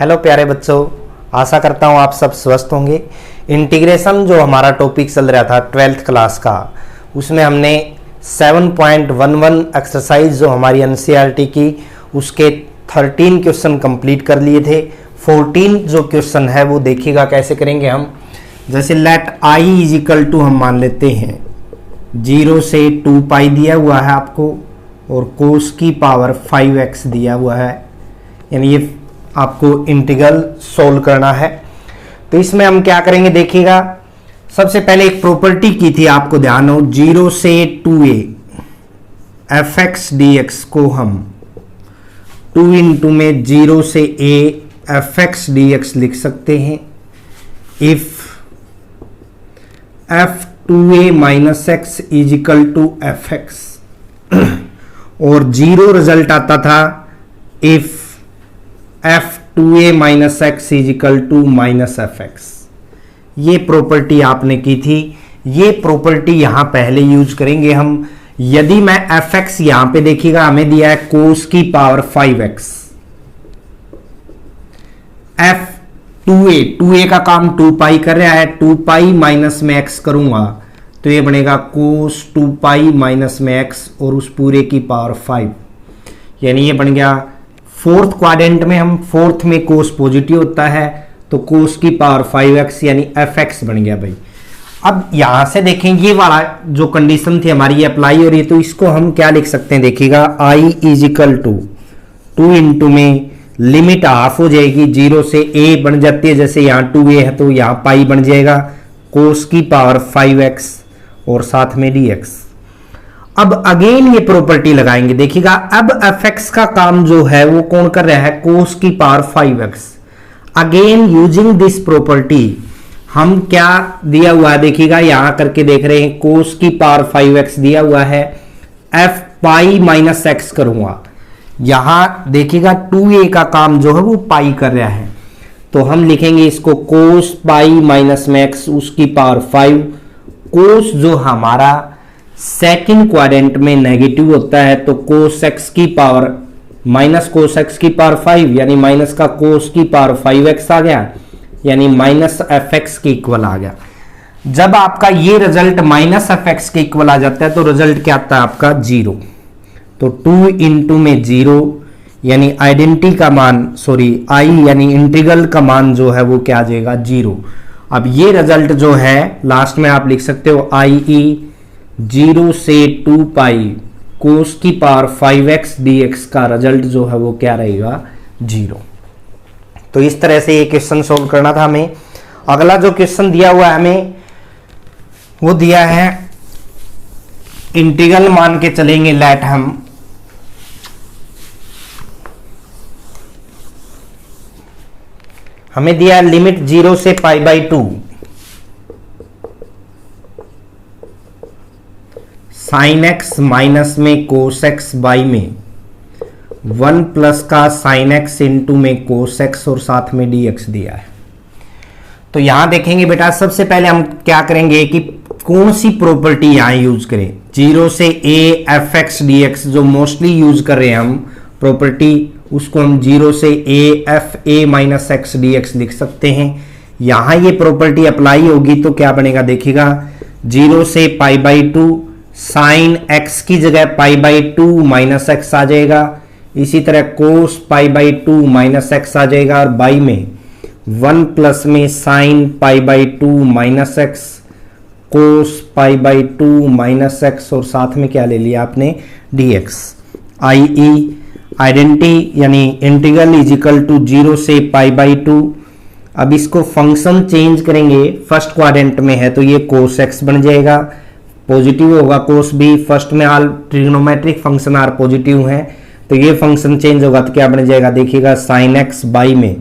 Hello प्यारे बच्चों, आशा करता हूँ आप सब स्वस्थ होंगे। इंटीग्रेशन जो हमारा टॉपिक चल रहा था 12th क्लास का, उसमें हमने 7.11 एक्सरसाइज जो हमारी एनसीईआरटी की उसके 13 क्वेश्चन कंप्लीट कर लिए थे। 14 जो क्वेश्चन है वो देखिएगा कैसे करेंगे हम। जैसे let I is equal to हम मान लेते हैं 0 से 2 पाई दिया हुआ है आपको, और कोस की पावर 5x दिया हुआ है, यानी ये आपको इंटीग्रल सोल्व करना है। तो इसमें हम क्या करेंगे देखिएगा। सबसे पहले एक प्रॉपर्टी की थी, आपको ध्यान हो, 0 से 2a fx dx को हम 2 इंटू में 0 से a fx dx लिख सकते हैं। If f2a minus x is equal to fx, और 0 रिजल्ट आता था if f2a minus x is equal to minus fx। ये प्रॉपर्टी आपने की थी, ये प्रॉपर्टी यहां पहले यूज करेंगे हम। यदि मैं fx यहां पे देखिएगा हमें दिया है कोस की पावर 5x, f2a का काम 2 पाई कर रहा है, 2 पाई माइनस में x करूंगा तो ये बनेगा कोस 2 पाई माइनस में x और उस पूरे की पावर 5, यानी ये बन गया फोर्थ क्वाड्रेंट में। हम फोर्थ में कोस पॉजिटिव होता है तो कोस की पावर 5x यानी fx बन गया भाई। अब यहां से देखें ये वाला जो कंडीशन थी हमारी ये अप्लाई हो रही है, तो इसको हम क्या लिख सकते हैं देखिएगा। i is equal to 2 into में लिमिट हाफ हो जाएगी, 0 से a बन जाती है, जैसे यहाँ 2a है तो यहाँ पाई बन जाएगा, कोस की पावर 5x और साथ में dx। अब अगेन ये प्रॉपर्टी लगाएंगे देखिएगा। अब fx का काम जो है वो कौन कर रहा है, कोस की power 5x। Again using this property हम क्या दिया हुआ है देखिएगा, यहां करके देख रहे हैं कोस की पावर 5x दिया हुआ है, f पाई माइनस एक्स करूंगा, यहां देखिएगा 2a का काम जो है वो पाई कर रहा है, तो हम लिखेंगे इसको कोस पाई माइनस में एक्स उसकी पावर 5। कोस जो हमारा सेकंड क्वाड्रेंट में नेगेटिव होता है तो कोस एक्स की पावर माइनस कोस एक्स की पावर 5 यानी माइनस का कोस की पावर 5x आ गया, यानी माइनस fx के इक्वल आ गया। जब आपका ये रिजल्ट माइनस fx के इक्वल आ जाता है तो रिजल्ट क्या आता है आपका 0। तो 2 इंटू में 0 यानी आइडेंटिटी का मान, आई यानी इंटीग्रल का मान जो है वो क्या आ जाएगा 0। अब ये रिजल्ट जो है लास्ट में आप लिख सकते हो i 0 से 2 पाई कोस की पावर 5x dx का रिजल्ट जो है वो क्या रहेगा 0। तो इस तरह से ये क्वेश्चन सोल्व करना था हमें। अगला जो क्वेश्चन दिया हुआ है हमें वो दिया है इंटीग्रल मान के चलेंगे, लेट हमें दिया है लिमिट 0 से pi by 2 sine x minus में कोस एक्स बाई में 1 प्लस का साइन एक्स इंटू में कोस एक्स और साथ में dx दिया है। तो यहां देखेंगे बेटा, सबसे पहले हम क्या करेंगे कि कौन सी प्रॉपर्टी यहां यूज करें। 0 से a fx dx जो मोस्टली यूज कर रहे हैं हम प्रॉपर्टी, उसको हम 0 से a f a minus x dx लिख सकते हैं। यहां ये प्रॉपर्टी अप्लाई होगी तो क्या बनेगा देखिएगा, 0 से पाई बाई 2 साइन x की जगह पाई बाई 2 माइनस एक्स आ जाएगा, इसी तरह कोस पाई बाई 2 माइनस एक्स आ जाएगा, और बाई में 1 प्लस में sine pi by 2 minus x cos pi by 2 minus x और साथ में क्या ले लिया आपने dx। i आइडेंटिटी यानी इंटीग्रल इज इक्वल टू 0 से पाई बाई 2। अब इसको फंक्शन चेंज करेंगे, फर्स्ट क्वाड्रेंट में है तो ये कोस एक्स बन जाएगा, पॉजिटिव होगा कोस भी, फर्स्ट में all trigonometric function are positive है तो ये फंक्शन चेंज होगा तो क्या बन जाएगा देखिएगा साइन एक्स बाई में,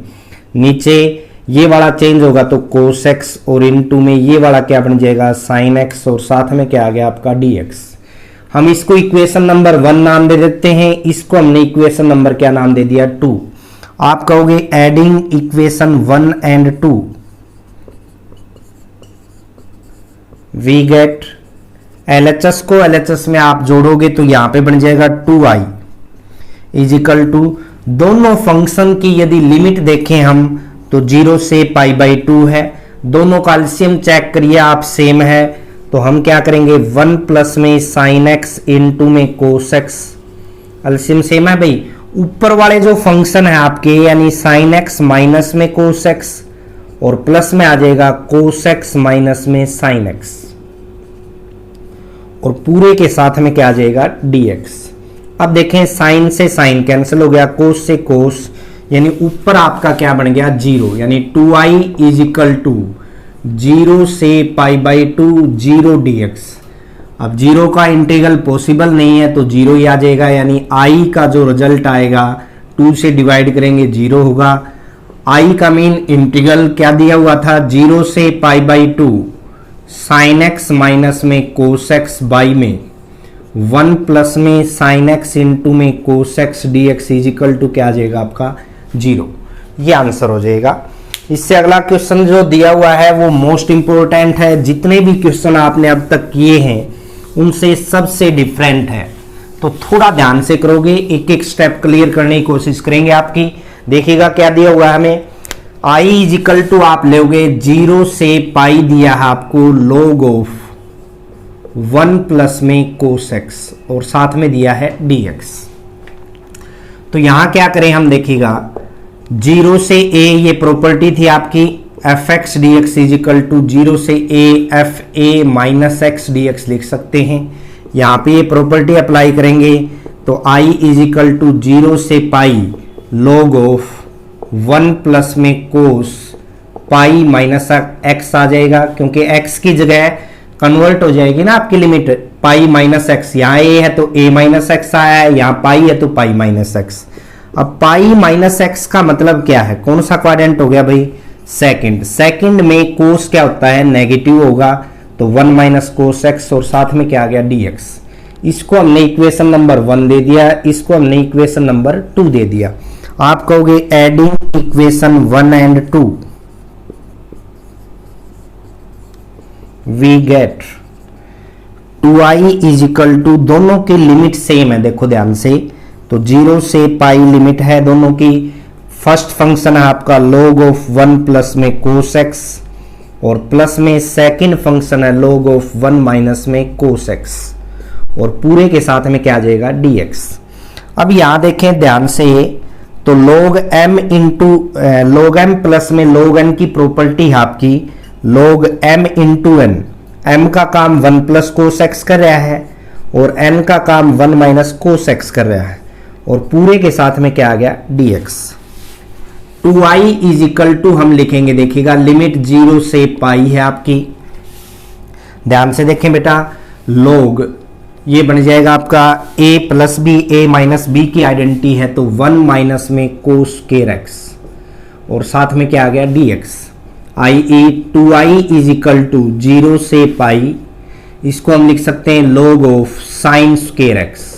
नीचे ये वाला चेंज होगा तो कोस एक्स और इनटू में ये वाला क्या बन जाएगा साइन एक्स और साथ में क्या आ गया आपका dx। हम इसको इक्वेशन नंबर 1 नाम दे देते हैं, इसको हमने इक्वेशन नंबर क्या नाम दे दिया 2। आप कहोगे adding equation 1 and 2 we get LHS को LHS में आप जोड़ोगे तो यहां पे बन जाएगा 2i इज इक्वल टू दोनों फंक्शन की यदि लिमिट देखें हम तो 0 से π/2 है। दोनों का एलसीएम चेक करिए आप, सेम है, तो हम क्या करेंगे 1 प्लस में साइन एक्स इंटू में कोस एक्स, एलसीएम सेम है भाई। ऊपर वाले जो फंक्शन है आपके यानी साइन एक्स माइनस में कोस एक्स और प्लस में आ जाएगा कोस एक्स माइनस में साइन एक्स और पूरे के साथ में क्या आ जाएगा dx। अब देखें साइन से साइन कैंसिल हो गया, कोस से कोस, यानी ऊपर आपका क्या बन गया 0, यानी 2i इज इक्वल टू 0 से π/2 0 dx। अब 0 का इंटीग्रल पॉसिबल नहीं है तो 0 ही आ जाएगा, यानी i का जो रिजल्ट आएगा 2 से डिवाइड करेंगे 0 होगा। i का मीन इंटीग्रल क्या दिया हुआ था 0 से π/2 साइन एक्स माइनस में कोस एक्स बाई में 1 प्लस में साइन एक्स इंटू में cos x d x is equal to क्या आ जाएगा आपका 0। ये आंसर हो जाएगा। इससे अगला क्वेश्चन जो दिया हुआ है वो मोस्ट इंपोर्टेंट है, जितने भी क्वेश्चन आपने अब तक किए हैं उनसे सबसे डिफरेंट है, तो थोड़ा ध्यान से करोगे, एक एक स्टेप क्लियर करने की कोशिश करेंगे आपकी। देखिएगा क्या दिया हुआ है हमें, i इज इक्वल टू आप लोगे 0 से पाई दिया है आपको log ऑफ 1 प्लस में कोस एक्स और साथ में दिया है dx। तो यहां क्या करें हम, देखिएगा 0 से a ये प्रॉपर्टी थी आपकी f x d x is equal to 0 से a f a minus x d x लिख सकते हैं। यहाँ पे ये प्रॉपर्टी अप्लाई करेंगे तो i इज इक्वल टू 0 से पाई log ऑफ 1 प्लस में कोस पाई माइनस एक्स आ जाएगा, क्योंकि x की जगह कन्वर्ट हो जाएगी ना आपकी लिमिट पाई माइनस एक्स। यहाँ a है तो a माइनस एक्स आया है, यहाँ पाई है तो पाई माइनस एक्स। अब पाई माइनस एक्स का मतलब क्या है, कौन सा क्वाड्रेंट हो गया भाई, सेकंड। सेकंड में कोस क्या होता है नेगेटिव होगा, तो 1 माइनस कोस एक्स और साथ में क्या आ गया dx। इसको हमने इक्वेशन नंबर 1 दे दिया, इसको हमने इक्वेशन नंबर 2 दे दिया। आप कहोगे adding equation 1 and 2 we get 2i is equal to, दोनों की लिमिट सेम है, देखो ध्यान से, तो 0 से पाई लिमिट है दोनों की। फर्स्ट फंक्शन है आपका log ऑफ 1 प्लस में कोस एक्स और प्लस में सेकंड फंक्शन है log ऑफ 1 माइनस में कोस एक्स और पूरे के साथ में क्या आ जाएगा dx। अब यहां देखें ध्यान से, तो log m into log m plus में log n की प्रॉपर्टी है आपकी log m into n। m का काम 1 प्लस कोस एक्स कर रहा है और n का काम 1 माइनस कोस एक्स कर रहा है और पूरे के साथ में क्या आ गया dx। 2i is equal to हम लिखेंगे, देखिएगा लिमिट 0 से पाई है आपकी, ध्यान से देखें बेटा, log ये बन जाएगा आपका a plus b, a minus b की आइडेंटिटी है तो 1 माइनस में कोस स्क्वायर एक्स और साथ में क्या आ गया dx। i 2i is equal to 0 से पाई, इसको हम लिख सकते हैं log of sine square x.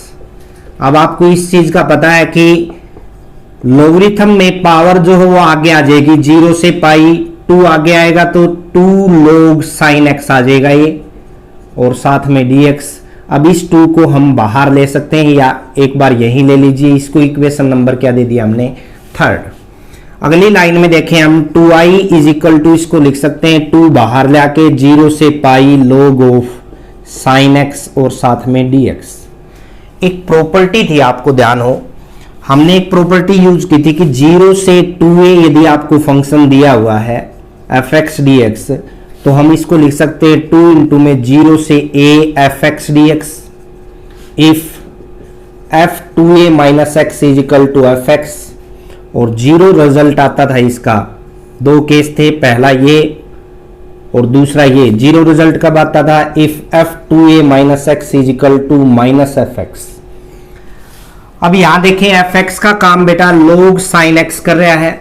अब आपको इस चीज का पता है कि लोगरिथम में पावर जो है वो आगे आ जाएगी, 0 से पाई 2 आगे आएगा तो 2 log साइन एक्स आ जाएगा ये और साथ में dx। अब इस 2 को हम बाहर ले सकते हैं या एक बार यहीं ले लीजिए, इसको इक्वेशन नंबर क्या दे दिया हमने 3rd। अगली लाइन में देखें हम 2i इज इक्वल टू, इसको लिख सकते हैं 2 बाहर ले आके 0 से पाई log ऑफ साइन एक्स और साथ में dx। एक प्रॉपर्टी थी, आपको ध्यान हो, हमने एक प्रॉपर्टी यूज की थी कि 0 से 2a यदि आपको फंक्शन दिया हुआ है एफ एक्स डी एक्स तो हम इसको लिख सकते हैं 2 इंटू में 0 से a f x d x if f 2a minus x is equal to f x और 0 रिजल्ट आता था इसका। 2 केस थे, पहला ये और दूसरा ये। 0 रिजल्ट कब आता था, if f 2a minus x is equal to minus f x. अब यहां देखें एफ एक्स का काम बेटा log साइन एक्स कर रहा है।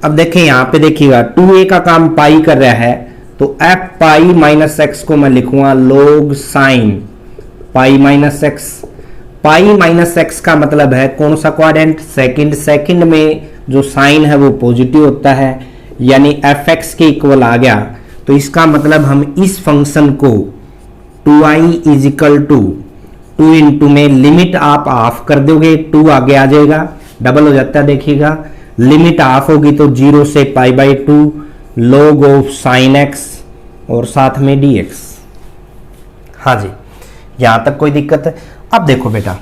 अब देखें यहां पे देखिएगा 2a का काम पाई कर रहा है तो एफ पाई माइनस एक्स को मैं लिखूंगा log sine pi minus x. Pi minus x का मतलब है कौन सा क्वाड्रेंट, सेकंड। सेकंड में जो साइन है वो पॉजिटिव होता है यानी एफ एक्स के इक्वल आ गया, तो इसका मतलब हम इस फंक्शन को 2i is equal to 2 into में लिमिट आप हाफ कर दोगे, 2 आगे आ जाएगा, डबल हो जाता है, देखिएगा लिमिट हाफ होगी तो 0 से π/2 log ऑफ साइन एक्स और साथ में dx। हाँ जी, यहां तक कोई दिक्कत है? अब देखो बेटा,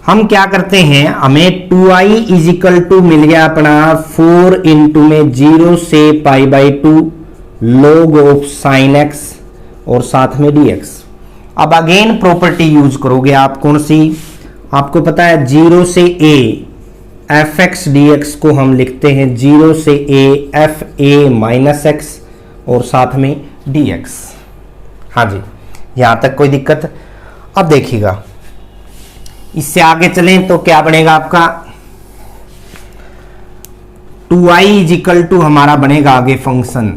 हम क्या करते हैं, हमें 2i इजिकल टू मिल गया अपना 4 इंटू में 0 से π/2 log ऑफ साइन एक्स और साथ में dx। अब अगेन प्रॉपर्टी यूज करोगे आप, कौन सी? आपको पता है 0 से a f x d x को हम लिखते हैं 0 से a f a minus x और साथ में dx। हाँ जी, यहां तक कोई दिक्कत? अब देखिएगा, इससे आगे चलें तो क्या बनेगा आपका 2i इजिकल टू हमारा बनेगा आगे फंक्शन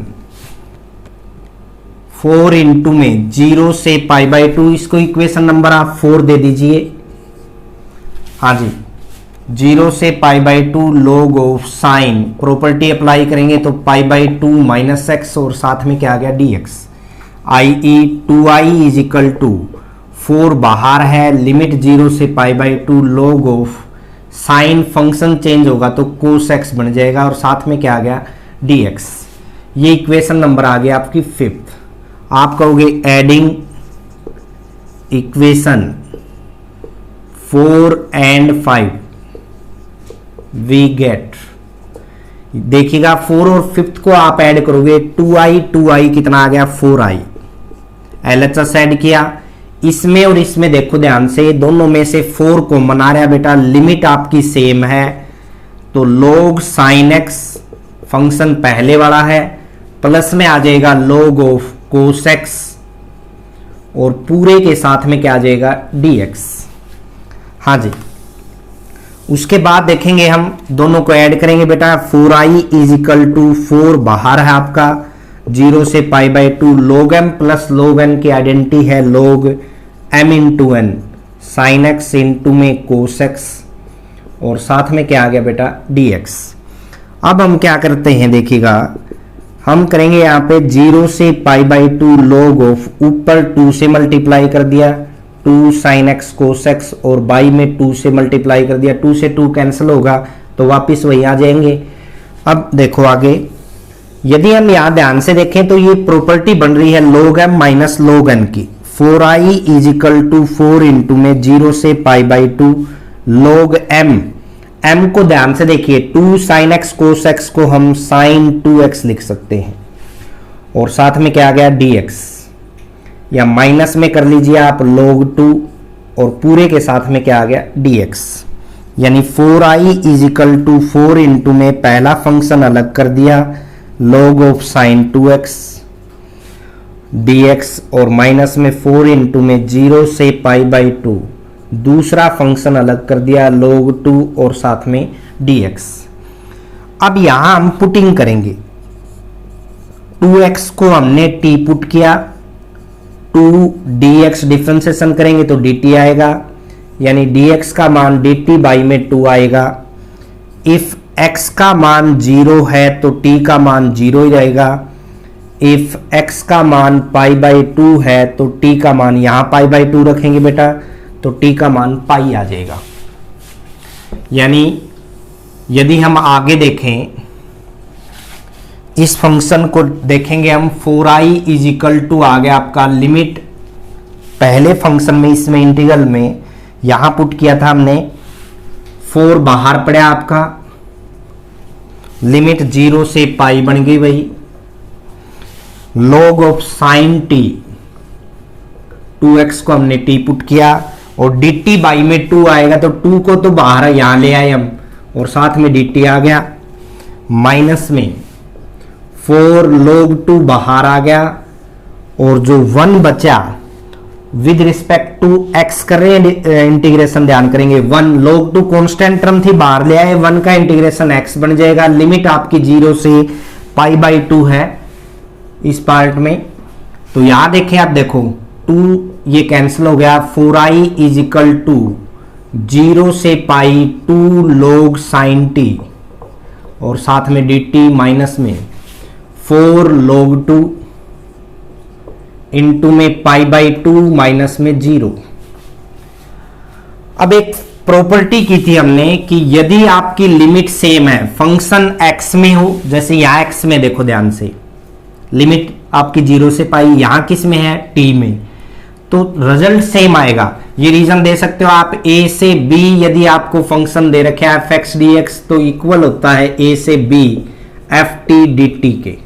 4 इंटू में 0 से π/2, इसको इक्वेशन नंबर आप 4 दे दीजिए। हाँ जी, 0 से π/2 log of sign, property apply करेंगे तो π/2 माइनस एक्स और साथ में क्या आ गया dx, i.e. 2i is equal to 4 बाहर है, लिमिट 0 से π/2 log of sign, function change होगा तो cos x बन जाएगा और साथ में क्या आ गया dx। ये इक्वेशन नंबर आ गया आपकी 5th। आप कहोगे adding equation 4 and 5 we get, देखिएगा 4 और 5th को आप ऐड करोगे 2i कितना आ गया 4i, LHS ऐड किया, इसमें और इसमें देखो ध्यान से, दोनों में से 4 कॉमन आ रहा बेटा, लिमिट आपकी सेम है तो log sin x फंक्शन पहले वाला है, प्लस में आ जाएगा log ऑफ cos x और पूरे के साथ में क्या आ जाएगा dx। हाँ जी, उसके बाद देखेंगे हम दोनों को ऐड करेंगे बेटा, 4i इजिकल टू 4 बाहर है आपका, 0 से π/2 log m plus log n की आइडेंटिटी है log m into n sign x into में cos x और साथ में क्या आ गया बेटा dx। अब हम क्या करते हैं, देखिएगा हम करेंगे यहाँ पे 0 से π/2 log ऑफ, ऊपर 2 से मल्टीप्लाई कर दिया 2 साइन एक्स cos x और बाई में 2 से मल्टीप्लाई कर दिया, 2 से 2 कैंसिल होगा तो वापस वही आ जाएंगे। अब देखो आगे, यदि हम यहाँ ध्यान से देखें तो ये प्रॉपर्टी बन रही है log m minus log n की, 4i इजिकल टू 4 इंटू में 0 से π/2 log m, m को ध्यान से देखिए 2 साइन एक्स cos x को हम साइन 2x लिख सकते हैं और साथ में क्या आ गया dx, या माइनस में कर लीजिए आप log 2 और पूरे के साथ में क्या आ गया dx, यानी 4i इजिकल टू 4 इंटू में पहला फंक्शन अलग कर दिया log of sign 2x dx और माइनस में 4 इंटू में 0 से π/2 दूसरा फंक्शन अलग कर दिया log 2 और साथ में dx। अब यहां हम पुटिंग करेंगे, 2x को हमने t पुट किया, 2 dx डिफरेंशिएशन करेंगे तो dt आएगा, यानी dx का मान dt बाई में 2 आएगा। इफ x का मान 0 है तो t का मान 0 ही रहेगा, इफ x का मान π/2 है तो t का मान, यहां π/2 रखेंगे बेटा तो t का मान पाई आ जाएगा। यानी यदि हम आगे देखें, इस फंक्शन को देखेंगे हम, 4i इजिकल टू आ गया आपका लिमिट, पहले फंक्शन में इसमें इंटीग्रल में यहां पुट किया था हमने, 4 बाहर पड़ा आपका, लिमिट 0 से पाई बन गई वही, log of sign t, 2x को हमने t पुट किया और dt बाई में 2 आएगा तो 2 को तो बाहर यहां ले आए हम और साथ में dt आ गया, माइनस में 4 log 2 बाहर आ गया और जो 1 बचा विद रिस्पेक्ट टू x कर रहे हैं इंटीग्रेशन, ध्यान करेंगे 1 log 2 कांस्टेंट टर्म थी बाहर ले आए, 1 का इंटीग्रेशन x बन जाएगा, लिमिट आपकी 0 से π/2 है इस पार्ट में। तो यहां देखें आप, देखो 2 ये कैंसिल हो गया, 4i इजिकल टू 0 से पाई 2 log साइन t और साथ में dt माइनस में 4 log 2 इंटू में π/2 माइनस में 0। अब एक प्रॉपर्टी की थी हमने कि यदि आपकी लिमिट सेम है, फंक्शन x में हो, जैसे यहां x में देखो ध्यान से, लिमिट आपकी 0 से पाई, यहां किस में है, t में, तो रिजल्ट सेम आएगा। ये रीजन दे सकते हो आप, a से b यदि आपको फंक्शन दे रखे है fx dx तो इक्वल होता है a से b ft dt के।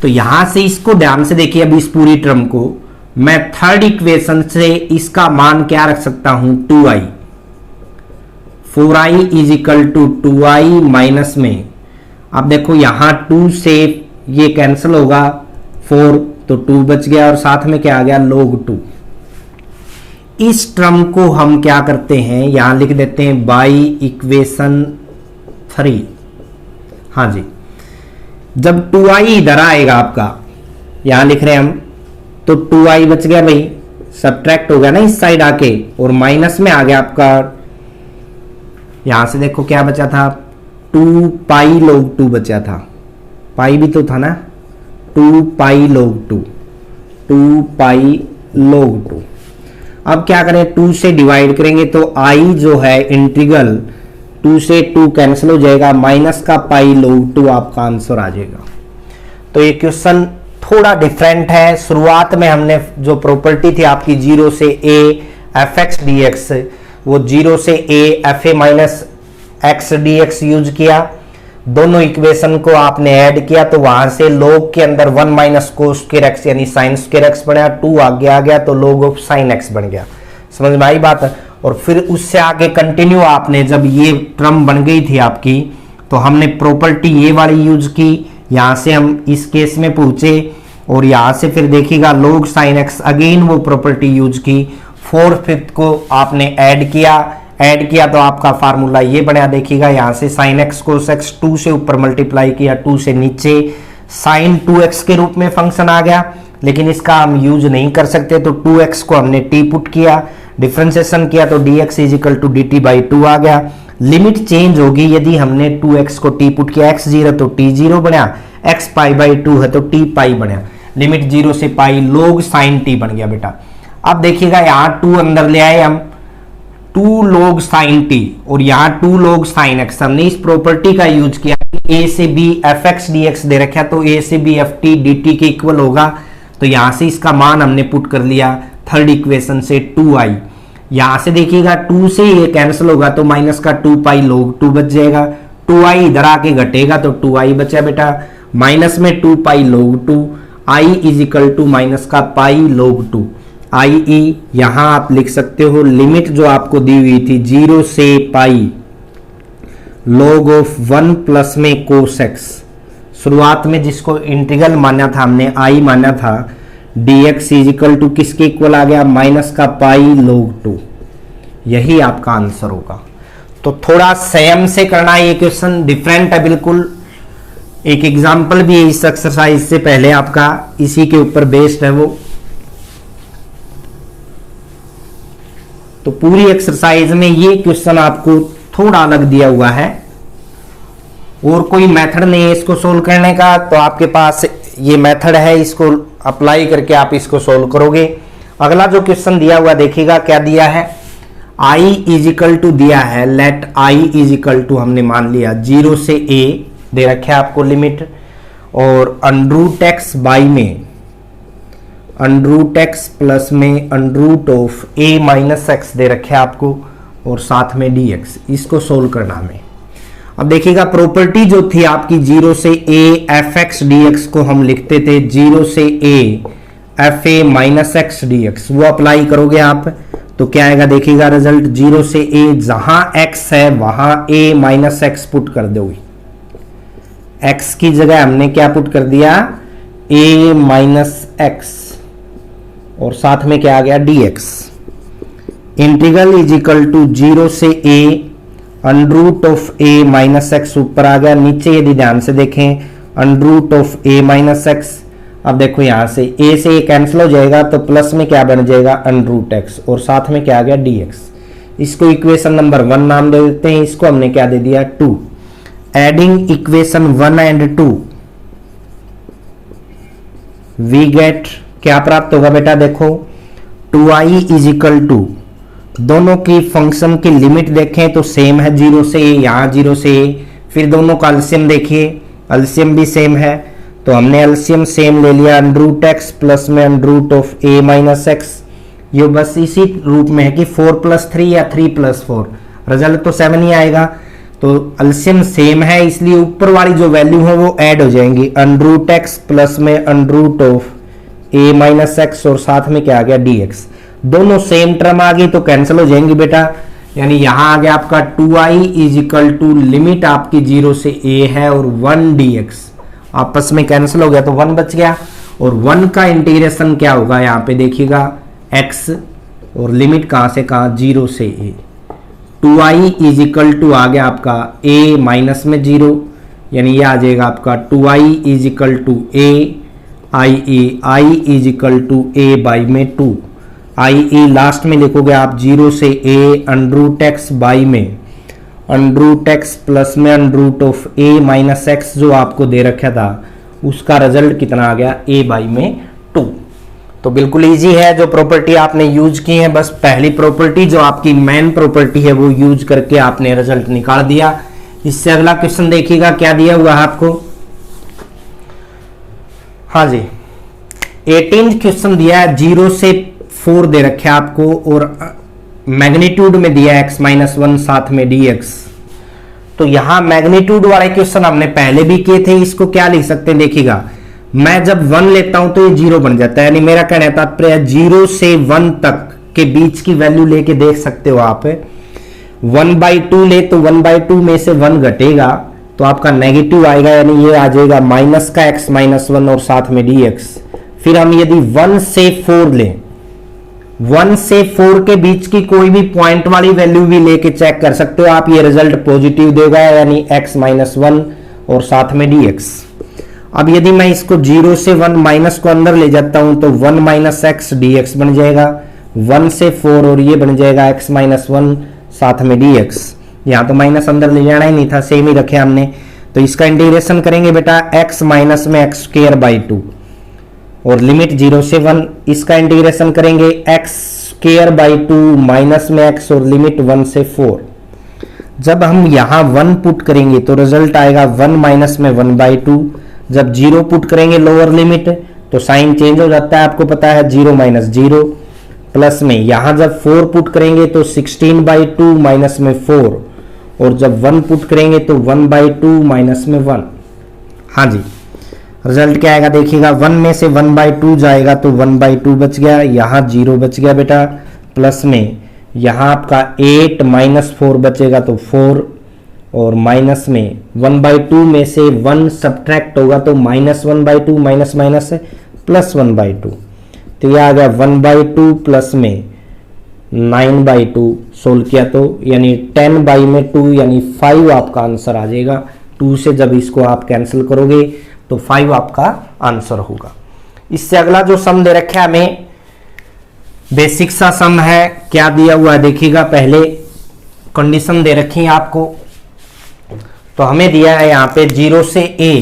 तो यहां से इसको ध्यान से देखिए, अब इस पूरी टर्म को मैं थर्ड इक्वेशन से इसका मान क्या रख सकता हूं, 2i, 4i is equal to 2i minus में, अब देखो यहां 2 से ये कैंसिल होगा, 4 तो 2 बच गया और साथ में क्या आ गया, log 2। इस टर्म को हम क्या करते हैं, यहां लिख देते हैं बाई इक्वेशन 3। हाँ जी, जब 2i इधर आएगा आपका, यहां लिख रहे हैं हम, तो 2i बच गया भाई, सब्ट्रैक्ट हो गया ना इस साइड आके, और माइनस में आ गया आपका, यहां से देखो क्या बचा था, 2 पाई log 2 बचा था, पाई भी तो था ना, 2 पाई log 2, 2 पाई log 2। अब क्या करें, 2 से डिवाइड करेंगे तो i जो है इंटीग्रल 2 से 2 कैंसिल हो जाएगा, माइनस का पाई log 2 आपका आंसर आ जाएगा। तो ये क्वेश्चन थोड़ा डिफरेंट है। शुरुआत में हमने जो प्रॉपर्टी थी आपकी 0 से a fx dx, वो 0 से a fa minus x dx use किया, दोनों इक्वेशन को आपने ऐड किया तो वहां से log के अंदर 1 माइनस कोस स्क्वायर x यानी साइन स्क्वायर x बना, 2 आगे आ गया तो log ऑफ साइन x बन गया। समझ में आई बात? और फिर उससे आगे कंटिन्यू आपने, जब ये टर्म बन गई थी आपकी, तो हमने प्रॉपर्टी ये वाली यूज की, यहां से हम इस केस में पहुंचे और यहां से फिर देखिएगा log साइन x, अगेन वो प्रॉपर्टी यूज की, 4th 5th को आपने ऐड किया तो आपका फार्मूला ये बना, देखिएगा यहां से साइन x कोस x, 2 से ऊपर मल्टीप्लाई किया, 2 से नीचे साइन 2x के रूप में फंक्शन आ गया, लेकिन इसका हम यूज नहीं कर सकते तो 2x को हमने t पुट किया, डिफरेंशिएशन किया तो dx is equal to dt by 2 आ गया। लिमिट चेंज होगी यदि हमने 2x को t पुट किया, x 0 तो t 0 बना, x पाई बाई 2 है तो t पाई बना, लिमिट 0 से पाई log साइन t बन गया बेटा। अब देखिएगा यहाँ 2 अंदर ले आए हम, 2 log साइन t और यहाँ 2 log साइन x, हमने इस प्रॉपर्टी का यूज किया, a से b fx dx दे रखा तो a से b ft dt के इक्वल होगा, तो यहां से इसका मान हमने पुट कर लिया थर्ड इक्वेशन से 2i। यहां से देखिएगा 2 से ये कैंसिल होगा तो माइनस का 2 पाई log 2 बच जाएगा, 2i इधर आके घटेगा तो 2i बचा बेटा, माइनस में 2 pi log 2, i is equal to minus का पाई log 2, i e यहां आप लिख सकते हो लिमिट जो आपको दी हुई थी 0 से पाई log ऑफ 1 प्लस में cos x, शुरुआत में जिसको इंटीग्रल माना था हमने, i माना था, dx इज इक्वल टू किसके इक्वल आ गया, माइनस का पाई log 2, यही आपका आंसर होगा। तो थोड़ा संयम से करना, ये क्वेश्चन डिफरेंट है बिल्कुल। एक एग्जांपल भी है इस एक्सरसाइज से पहले आपका, इसी के ऊपर बेस्ड है वो। तो पूरी एक्सरसाइज में ये क्वेश्चन आपको थोड़ा अलग दिया हुआ है, और कोई मेथड नहीं है इसको सोल्व करने का, तो आपके पास ये मेथड है, इसको अप्लाई करके आप इसको सोल्व करोगे। अगला जो क्वेश्चन दिया हुआ देखिएगा क्या दिया है, i इज इक्वल टू दिया है, let i is equal to हमने मान लिया 0 से a दे रखे आपको लिमिट, और अंडरूट x बाई में अंडरूट x प्लस में under root of a minus x दे रखे आपको, और साथ में dx, इसको सोल्व करना हमें। अब देखिएगा प्रॉपर्टी जो थी आपकी 0 से a fx dx को हम लिखते थे 0 से a fa minus x dx, वो अप्लाई करोगे आप तो क्या आएगा, देखिएगा रिजल्ट 0 से a, जहां x है वहां a माइनस x पुट कर दोगे, x की जगह हमने क्या पुट कर दिया, a माइनस x, और साथ में क्या आ गया dx, integral is equal to 0 से a under root of a minus x ऊपर आ गया, नीचे यदि ध्यान से देखें under root of a minus x. अब देखो यहां से a से a कैंसिल हो जाएगा तो प्लस में क्या बन जाएगा, अंडरूट x, और साथ में क्या आ गया dx। इसको इक्वेशन नंबर 1 नाम दे देते हैं, इसको हमने क्या दे दिया 2। Adding equation 1 and 2 we get क्या प्राप्त होगा बेटा, देखो 2i इज इक्वल टू दोनों की फंक्शन की लिमिट देखें तो सेम है, 0 से a, यहाँ 0 से a। फिर दोनों का एलसीएम देखिए, एलसीएम भी सेम है, तो हमने एलसीएम सेम ले लिया, अंडरूट एक्स प्लस में under root of a minus x. ये बस इसी रूप में है कि 4+3 या 3+4, रिजल्ट तो 7 ही आएगा। तो एलसीएम सेम है, इसलिए ऊपर वाली जो वैल्यू है वो ऐड हो जाएंगी, अंडरूट एक्स प्लस में under root of a minus x और साथ में क्या आ गया dx। दोनों सेम टर्म आ गई तो कैंसिल हो जाएंगी बेटा, यानी यहां आ गया आपका 2i is equal to limit आपकी 0 से a है और 1 dx, आपस में कैंसिल हो गया तो 1 बच गया। और 1 का इंटीग्रेशन क्या होगा यहाँ पे देखिएगा x, और लिमिट कहां से कहां, 0 से a। 2i is equal to आ गया आपका a माइनस में 0, यानी ये आ जाएगा आपका 2i is equal to a i is equal to a by में 2। i लास्ट में लिखोगे आप 0 से a अंडरूट एक्स बाई में अंडरूट एक्स प्लस में under root of a minus x जो आपको दे रखा था, उसका रिजल्ट कितना आ गया, a बाई में 2। तो बिल्कुल इजी है, जो प्रॉपर्टी आपने यूज की है, बस पहली प्रॉपर्टी जो आपकी मेन प्रॉपर्टी है वो यूज करके आपने रिजल्ट निकाल दिया। इससे अगला क्वेश्चन देखिएगा क्या दिया हुआ है आपको। हाँ जी, 18th क्वेश्चन दिया है, 0 से 4 दे रखे आपको और मैग्नीट्यूड में दिया है x-1 साथ में dx। तो यहां मैग्नीट्यूड वाले क्वेश्चन हमने पहले भी किए थे, इसको क्या लिख सकते हैं देखिएगा, मैं जब 1 लेता हूं तो ये 0 बन जाता है, यानी मेरा कहना तात्पर्य 0 से 1 तक के बीच की वैल्यू लेके देख सकते हो आप। 1/2 ले तो 1/2 में से 1 घटेगा तो आपका नेगेटिव आएगा, यानी ये आ जाएगा माइनस का x-1 और साथ में dx। फिर हम यदि 1 से 4 लें, 1 से 4 के बीच की कोई भी पॉइंट वाली वैल्यू भी लेके चेक कर सकते हो आप, ये रिजल्ट पॉजिटिव देगा, यानी x-1 और साथ में dx। अब यदि मैं इसको 0 से 1 माइनस को अंदर ले जाता हूं तो 1 माइनस एक्स dx बन जाएगा, 1 से 4 और ये बन जाएगा x-1 साथ में dx। यहां तो माइनस अंदर ले जाना ही नहीं था, सेम ही रखे हमने। तो इसका इंटीग्रेशन करेंगे बेटा x माइनस में एक्स स्क्वायर बाई 2 और लिमिट 0 से 1, इसका इंटीग्रेशन करेंगे x स्क्वायर बाई 2 माइनस में x और लिमिट 1 से 4। जब हम यहां 1 पुट करेंगे तो रिजल्ट आएगा 1 माइनस में 1/2। जब 0 पुट करेंगे लोअर लिमिट तो साइन चेंज हो जाता है, आपको पता है 0 माइनस 0, प्लस में यहां जब 4 पुट करेंगे तो 16/2 माइनस में 4, और जब 1 पुट करेंगे तो 1/2 माइनस में 1। हाँ जी, रिजल्ट क्या आएगा देखिएगा, 1 में से 1/2 जाएगा तो 1/2 बच गया, यहाँ 0 बच गया बेटा, प्लस में यहाँ आपका 8 माइनस 4 बचेगा तो 4, और माइनस में 1/2 में से 1 सब्ट्रैक्ट होगा तो -1/2 माइनस माइनस है प्लस 1/2, तो यह आ गया 1/2 प्लस में 9/2 सोल्व किया तो यानी 10/2 यानी 5 आपका आंसर आ जाएगा। 2 से जब इसको आप कैंसिल करोगे तो 5 आपका आंसर होगा। इससे अगला जो सम दे रखा है हमें बेसिक सा सम है, क्या दिया हुआ है देखिएगा, पहले कंडीशन दे रखी है आपको। तो हमें दिया है यहाँ पे 0 से a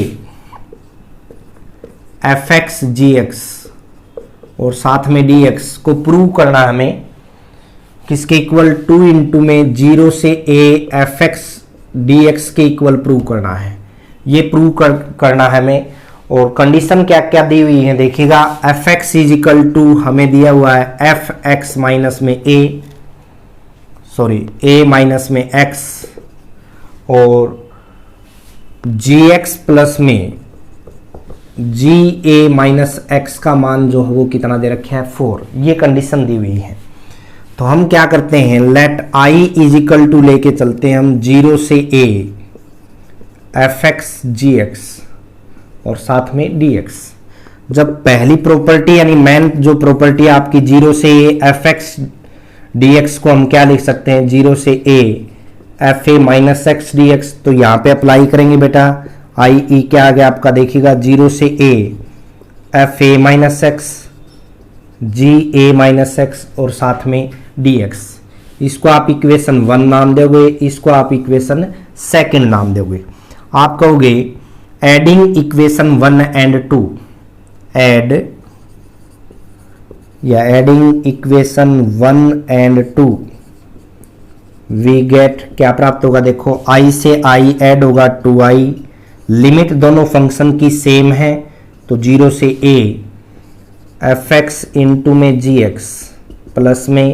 fx gx और साथ में dx को प्रूव करना है हमें, किसके इक्वल 2 इंटू में 0 से a fx dx के इक्वल प्रूव करना है, ये प्रूव करना है हमें। और कंडीशन क्या क्या दी हुई है देखिएगा, fx इज इक्वल टू हमें दिया हुआ है fx माइनस में a माइनस में x और gx प्लस में ga माइनस x का मान जो है वो कितना दे रखे हैं 4, ये कंडीशन दी हुई है। तो हम क्या करते हैं, let i is equal to लेके चलते हैं हम 0 से a fx gx और साथ में dx। जब पहली प्रॉपर्टी यानी मेन जो प्रॉपर्टी आपकी 0 से a fx dx को हम क्या लिख सकते हैं, 0 से a fa minus x dx, तो यहाँ पे अप्लाई करेंगे बेटा, आई ई क्या आ गया आपका देखिएगा, 0 से a fa minus x g a minus x और साथ में dx। इसको आप इक्वेशन 1 नाम दोगे, इसको आप इक्वेशन 2 नाम दोगे। आप कहोगे adding equation 1 and 2, adding equation 1 and 2 we get क्या प्राप्त होगा, देखो i से i ऐड होगा 2i, लिमिट दोनों फंक्शन की सेम है तो 0 से a एफ एक्स इंटू में जी एक्स प्लस में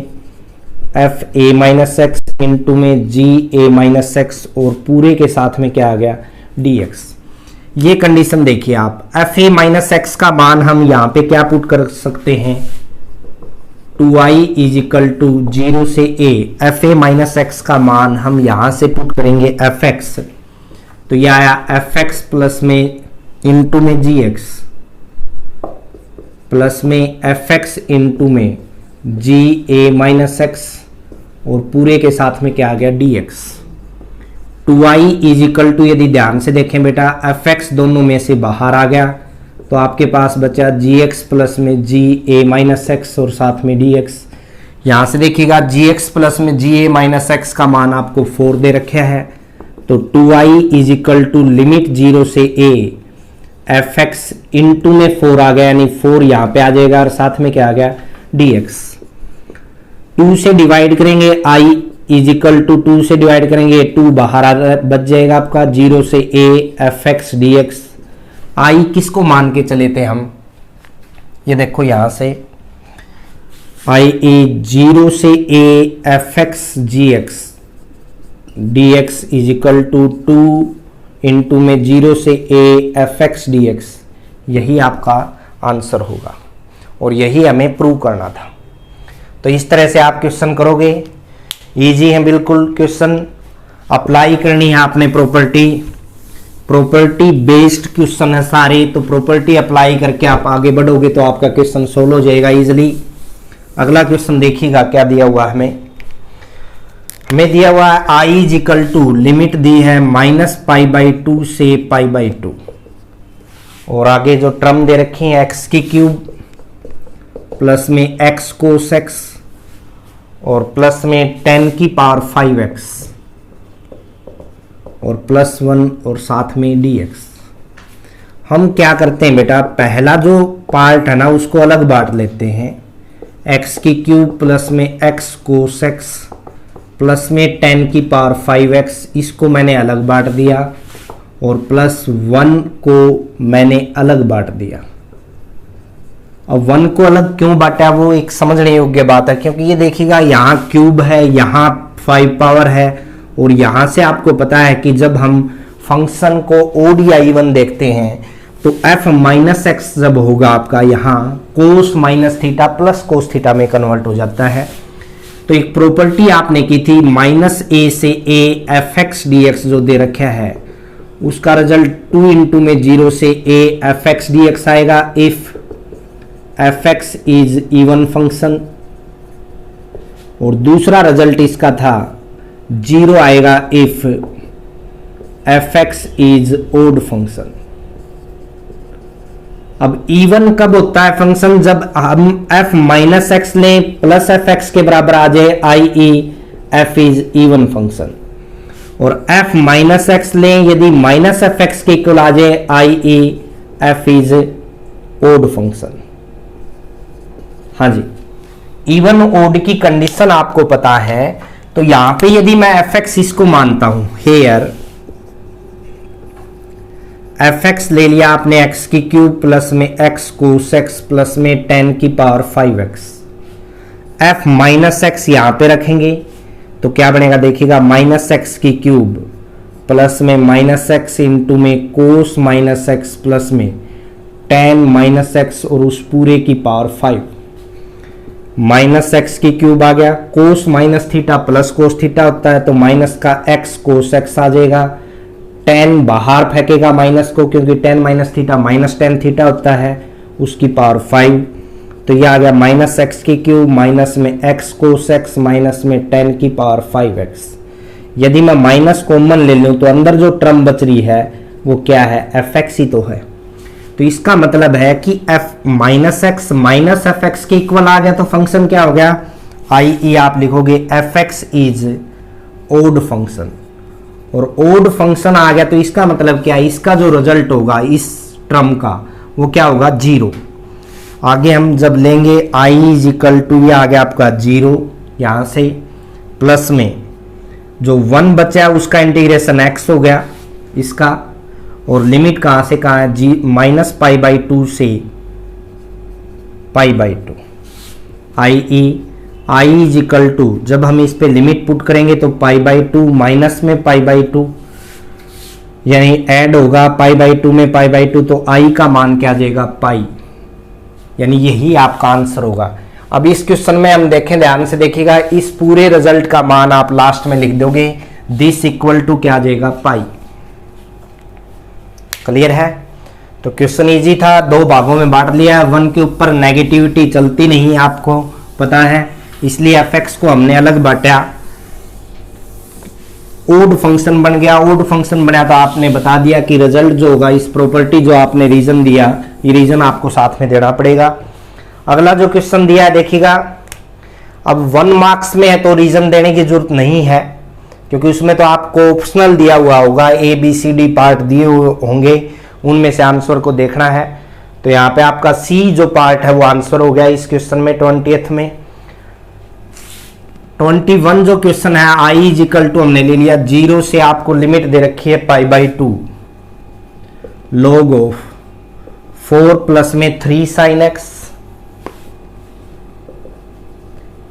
F a minus x into में जी ए माइनस एक्स और पूरे के साथ में क्या आ गया डी एक्स। ये कंडीशन देखिए आप, एफ ए माइनस एक्स का मान हम यहां पे क्या पुट कर सकते हैं, 2i इज इक्वल टू 0 से a, f a minus x का मान हम यहां से पुट करेंगे एफ एक्स, तो यह आया एफ एक्स प्लस में इंटू में जी एक्स प्लस में एफ एक्स इंटू में जी ए माइनस एक्स और पूरे के साथ में क्या आ गया d x. 2i is equal to, यदि ध्यान से देखें बेटा, एफ एक्स दोनों में से बाहर आ गया तो आपके पास बचा जी एक्स प्लस में जी ए माइनस एक्स और साथ में डी एक्स। यहां से देखिएगा जी एक्स प्लस में जी ए माइनस एक्स का मान आपको 4 दे रखा है, तो 2i is equal to limit 0 से a एफ एक्स इंटू में 4 आ गया, यानी 4 यहां पे आ जाएगा और साथ में क्या आ गया dx। 2 से डिवाइड करेंगे i इज इक्वल टू 2 से डिवाइड करेंगे 2 बाहर बच जाएगा आपका 0 से a f x d x. I किसको मान के चले थे हम, ये देखो यहां से आई ए 0 से a f x g x d x is equal to 2 into में 0 से a f x d x. यही आपका आंसर होगा और यही हमें प्रूव करना था। तो इस तरह से आप क्वेश्चन करोगे, इजी है बिल्कुल क्वेश्चन, अप्लाई करनी है आपने प्रॉपर्टी बेस्ड क्वेश्चन है सारे, तो प्रॉपर्टी अप्लाई करके आप आगे बढ़ोगे तो आपका क्वेश्चन सोल्व हो जाएगा इजिली। अगला क्वेश्चन देखिएगा क्या दिया हुआ है हमें दिया हुआ है i is equal to, limit दी है -π/2 से π/2 और आगे जो टर्म दे रखी है x की क्यूब प्लस में x कोस x और प्लस में 10 की पावर 5x और प्लस 1 और साथ में dx। हम क्या करते हैं बेटा, पहला जो पार्ट है ना उसको अलग बांट लेते हैं, x की क्यूब प्लस में x कोस x प्लस में 10 की पावर 5x, इसको मैंने अलग बांट दिया और प्लस 1 को मैंने अलग बांट दिया। अब 1 को अलग क्यों बांटा वो एक समझने योग्य बात है, क्योंकि ये देखिएगा यहाँ क्यूब है, यहाँ 5 पावर है और यहाँ से आपको पता है कि जब हम फंक्शन को ODI1 देखते हैं तो f माइनस एक्स जब होगा आपका यहाँ कोस minus theta plus cos theta में कन्वर्ट हो जाता है। तो एक प्रॉपर्टी आपने की थी -a से a f x d x जो दे रखा है उसका रिजल्ट 2 इंटू में 0 से a f x d x आएगा if f x is even function, और दूसरा रिजल्ट इसका था 0 आएगा if f x is odd function. अब इवन कब होता है फंक्शन, जब हम f माइनस एक्स लें प्लस एफ एक्स के बराबर आ जाए, I f is even function, और f माइनस एक्स लें यदि माइनस एफ एक्स के इक्वल आ जाए, I f is odd function. हाँ जी, इवन ओड की कंडीशन आपको पता है, तो यहां पे यदि मैं एफ एक्स इसको मानता हूं, हेयर एफ एक्स ले लिया आपने x की क्यूब प्लस में x कोस x प्लस में 10 की power 5x, f minus x यहां पे रखेंगे तो क्या बनेगा देखिएगा, -x की क्यूब प्लस में -x इंटू में कोस माइनस एक्स प्लस में 10 माइनस एक्स और उस पूरे की पावर 5। -x की क्यूब आ गया, कोस minus theta plus cos theta होता है तो माइनस का x कोस x आ जाएगा, 10 बाहर फेंकेगा माइनस को क्योंकि 10 माइनस थीटा -10 थीटा होता है, उसकी पावर 5। तो यह आ गया -x की क्यूब माइनस में x कोस x माइनस में 10 की पावर 5x। यदि मैं माइनस कॉमन ले लूं तो अंदर जो टर्म बच रही है वो क्या है, fx ही तो है। तो इसका मतलब है कि f minus x minus f x के इक्वल आ गया तो फंक्शन क्या हो गया, i.e. आप लिखोगे fx इज ओड फंक्शन, और ओड फंक्शन आ गया तो इसका मतलब क्या है, इसका जो रिजल्ट होगा इस टर्म का वो क्या होगा 0। आगे हम जब लेंगे i इज इक्वल टू, ये आ गया आपका 0 यहां से, प्लस में जो 1 बचा उसका इंटीग्रेशन x हो गया इसका, और लिमिट कहाँ से कहाँ है, जी माइनस पाई बाई 2 से pi by 2, I is equal to, जब हम इस पे लिमिट पुट करेंगे तो पाई बाई 2 माइनस में पाई बाई 2, यानी ऐड होगा पाई बाई 2 में पाई बाई 2, तो आई का मान क्या आ जाएगा, पाई, यानी यही आपका आंसर होगा। अब इस क्वेश्चन में हम देखें, ध्यान से देखिएगा, इस पूरे रिजल्ट का मान आप लास्ट में लिख दोगे, दिस इक्वल टू क्या आ जाएगा, पाई। क्लियर है? तो क्वेश्चन इजी था, 2 भागों में बांट लिया है। 1 के ऊपर नेगेटिविटी चलती नहीं, आपको पता है, इसलिए एफ को हमने अलग बांटा। ओड फंक्शन बन गया, ओड फंक्शन बना तो आपने बता दिया कि रिजल्ट जो होगा, इस प्रॉपर्टी जो आपने रीजन दिया, ये रीजन आपको साथ में देना पड़ेगा। अगला जो क्वेश्चन दिया है देखिएगा, अब 1 मार्क्स में है तो रीजन देने की जरूरत नहीं है, क्योंकि उसमें तो आपको ऑप्शनल दिया हुआ होगा, A B C D part दिए हुए होंगे, उनमें से आंसर को देखना है। तो यहाँ पे आपका सी जो पार्ट है वो आंसर हो गया इस क्वेश्चन में 20th में। 21 जो क्वेश्चन है, आई इज इक्वल टू हमने ले लिया 0 से, आपको लिमिट दे रखी है पाई बाई 2, लॉग ऑफ 4 प्लस में 3 साइन एक्स,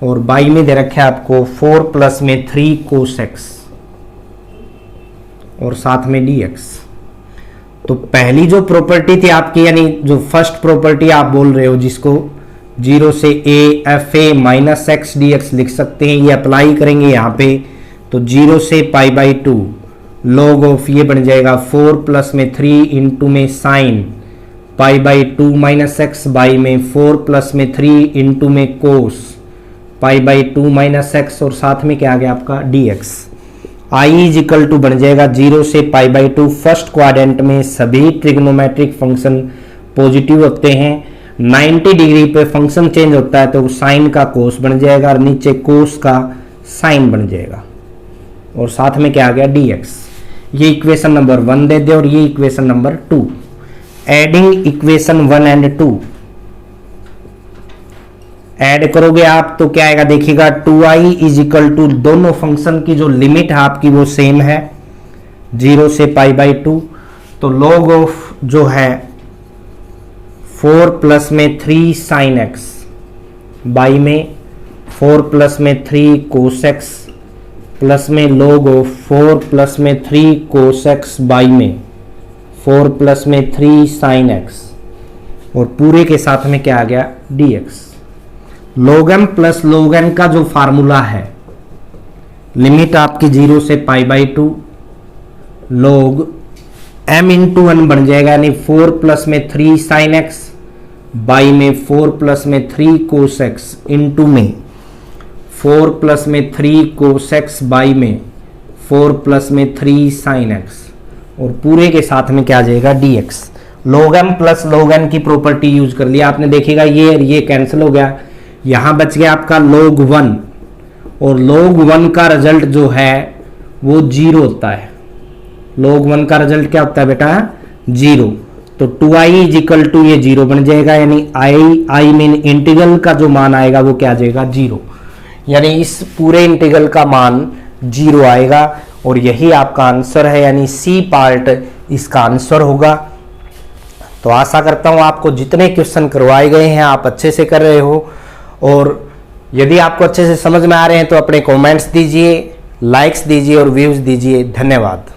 और बाई में दे रखे आपको 4 प्लस में 3 कोस एक्स, और साथ में dx। तो पहली जो प्रॉपर्टी थी आपकी, यानी जो फर्स्ट प्रॉपर्टी आप बोल रहे हो, जिसको 0 से a f a minus x d x लिख सकते हैं, ये अप्लाई करेंगे यहाँ पे, तो 0 से पाई बाई 2 लॉग ऑफ, ये बन जाएगा 4 प्लस में 3 इंटू में sine pi by 2 minus x, by में 4 प्लस में 3 इंटू में cos pi by 2 minus x, और साथ में क्या आ गया आपका dx। I is equal to बन जाएगा 0 से पाई बाई 2। फर्स्ट क्वाड्रेंट में सभी ट्रिग्नोमेट्रिक फंक्शन पॉजिटिव होते हैं, 90 डिग्री पे फंक्शन चेंज होता है तो साइन का कोस बन जाएगा, और नीचे कोस का साइन बन जाएगा, और साथ में क्या आ गया dx। ये इक्वेशन नंबर 1 दे दे, और ये equation number 2। Adding equation 1 and 2 add करोगे आप तो क्या आएगा देखिएगा, 2i इज इक्वल टू, दोनों फंक्शन की जो लिमिट है आपकी वो सेम है 0 से पाई बाई 2, तो लॉग ऑफ जो है 4 प्लस में 3 साइन एक्स, बाई में 4 प्लस में 3 कोस एक्स, प्लस में लॉग ऑफ 4 प्लस में 3 कोस एक्स, बाई में 4 प्लस में 3 साइन एक्स, और पूरे के साथ में क्या आ गया dx। log m plus log n का जो फार्मूला है, लिमिट आपकी 0 से pi by 2 log m into 1 बन जाएगा, यानी 4 प्लस में 3 साइन एक्स, बाई में 4 प्लस में 3 कोस एक्स, इंटू में 4 प्लस में 3 कोस एक्स, बाई में 4 प्लस में 3 साइन एक्स, और पूरे के साथ में क्या आ जाएगा dx। log m plus log n की प्रॉपर्टी यूज कर लिया आपने, देखिएगा ये कैंसिल हो गया, यहां बच गया आपका log 1, और log 1 का रिजल्ट जो है वो 0 होता है। log 1 का रिजल्ट क्या होता है बेटा, 0, तो 2i इज इक्वल टू ये 0 बन जाएगा, यानी आई मीन इंटीग्रल का जो मान आएगा वो क्या आ जाएगा 0, यानी इस पूरे इंटीग्रल का मान 0 आएगा, और यही आपका आंसर है, यानी सी पार्ट इसका आंसर होगा। तो आशा करता हूं आपको जितने क्वेश्चन करवाए गए हैं आप अच्छे से कर रहे हो, और यदि आपको अच्छे से समझ में आ रहे हैं तो अपने कमेंट्स दीजिए, लाइक्स दीजिए और व्यूज दीजिए। धन्यवाद।